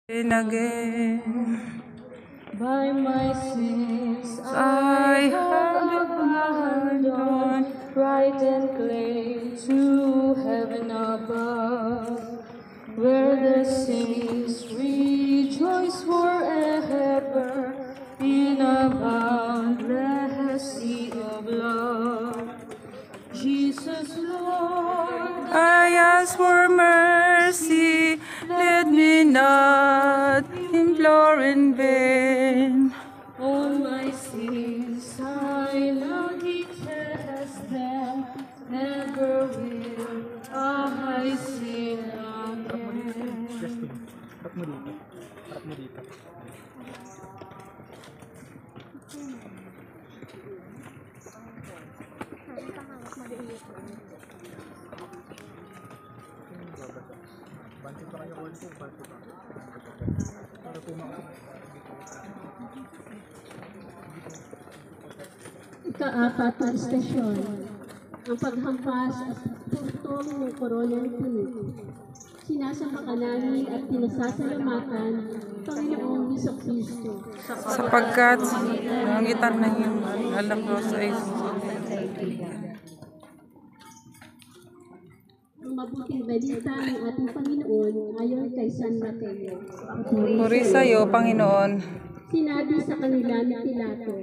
And again, by my sins I have abandoned right and clay to heaven above, where the saints rejoice forever in a boundless sea of love. Jesus, Lord, I ask for mercy, let me not implore in vain. all my sins I now detest them, never will I sin again. Ika-apat na istasyon, ang paghampas at pagtutong ng koronang tinig. Sinasamba ka namin at pinasasalamatan, Panginoong Jesucristo, Sapagkat nangitan na yung anak ko sa ang mabuting balita ng ating Panginoon ayon kay San Mateo. Puri sa iyo, Panginoon. Sinabi sa kanila ni Pilato,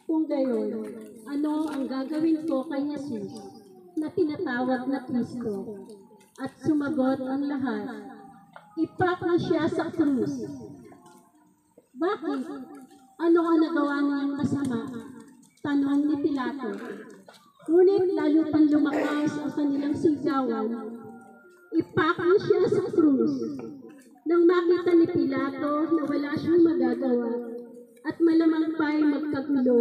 kung gayon, ano ang gagawin ko kay Jesus na tinatawag na Kristo? At sumagot ang lahat, ipako siya sa krus. Bakit? Ano ang nagawa niyang masama? Tanong ni Pilato. Ngunit lalo pang lumakas ang kanilang sigawan, ipako siya sa krus. Nang makita ni Pilato na wala siyang magagawa at malamang pa'y magkagulo,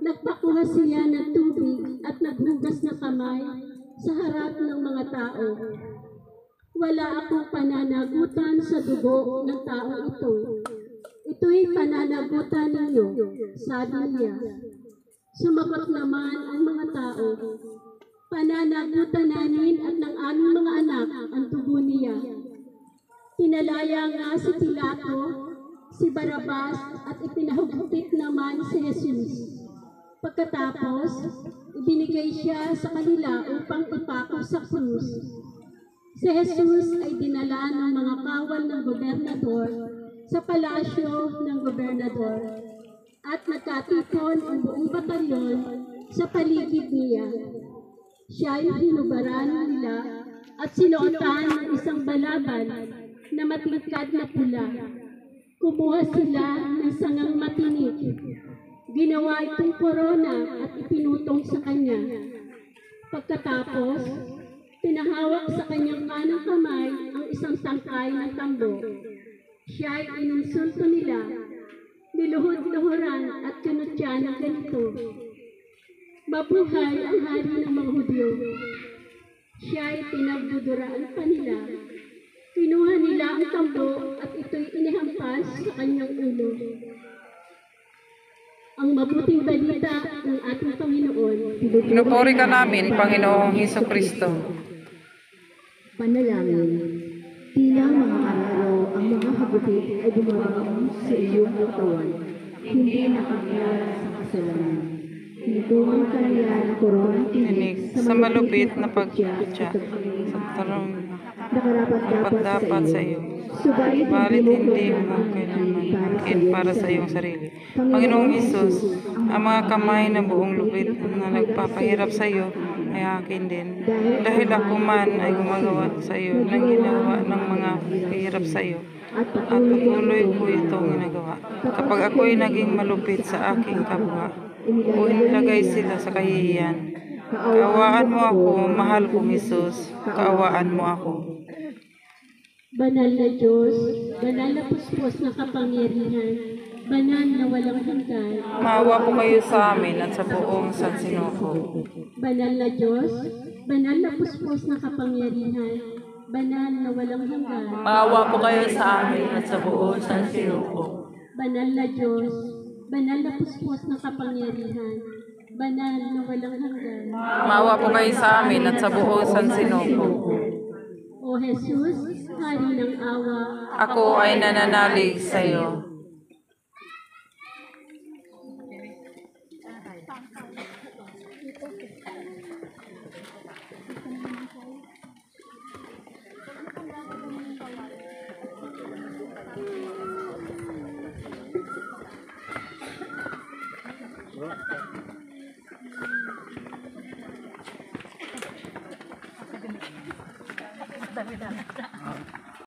nagpakuha siya ng tubig at naghugas ng kamay sa harap ng mga tao. Wala akong pananagutan sa dugo ng tao ito. Ito'y pananagutan ninyo, sabi niya. Sumagot naman ang mga tao, pananagutan namin at ng aming mga anak ang dugo niya. Pinalaya nga si Pilato, si Barabas at ipinahugupit naman si Jesus. Pagkatapos, ibinigay siya sa kanila upang ipako sa krus. Si Jesus ay dinala ng mga kawal ng gobernador sa palasyo ng gobernador at nagkatipon ang buong batalyon sa paligid niya. Siya ay hinubaran nila at sinuotan ng isang balaban na matingkad na pula. Kumuha sila ng sangang matinik. Ginawa itong korona at ipinutong sa kanya. Pagkatapos, pinahawak sa kanyang kanang kamay ang isang tangkay ng tambo. Siya ay ininsulto nila, niluhod-luhuran at kinutya ng ganito. Mabuhay ang hari ng mga Hudyo. Siya ay pinagduduraan pa nila. Kinuha nila ang tambo at ito'y inihampas sa kanyang ulo. Ang mabuting balita ng ating Panginoon. Pinupuri ka namin, Panginoong Jesucristo. Panalangin. Tila mga araw ang mga hagupit ay bumabang sa iyong katawan. Hindi nakakilala sa kasalanan. Hinitungang kaya ng koronang tinig Sa malupit na pagkutya sa tarong dapat sa iyo. Balit hindi mo kailanman akin para sa iyong sarili. Panginoong Isus, ang mga kamay na buong lupit na nagpapahirap sa iyo ay akin din. Dahil ako man ay gumagawa sa iyo ng ginawa ng mga pahirap sa iyo. At patuloy ko itong ginagawa. Kapag ako'y naging malupit sa aking kapwa, o inilagay sila sa kahihiyan, kaawaan mo ako, mahal kong Isus, kaawaan mo ako. Banal na Diyos, banal na puspos na kapangyarihan, banal na walang hanggan. Maawa po kayo sa amin at sa buong San Sinuko. Banal na Diyos, banal na puspos na kapangyarihan, banal na walang hanggan. Maawa po kayo sa amin at sa buong San Sinuko. Banal na Diyos, banal na puspos na kapangyarihan, banal na walang hanggan. Maawa po kayo sa amin at sa buong San Sinuko. O Jesus, Hari ng awa, Ako ay nananalig sa iyo.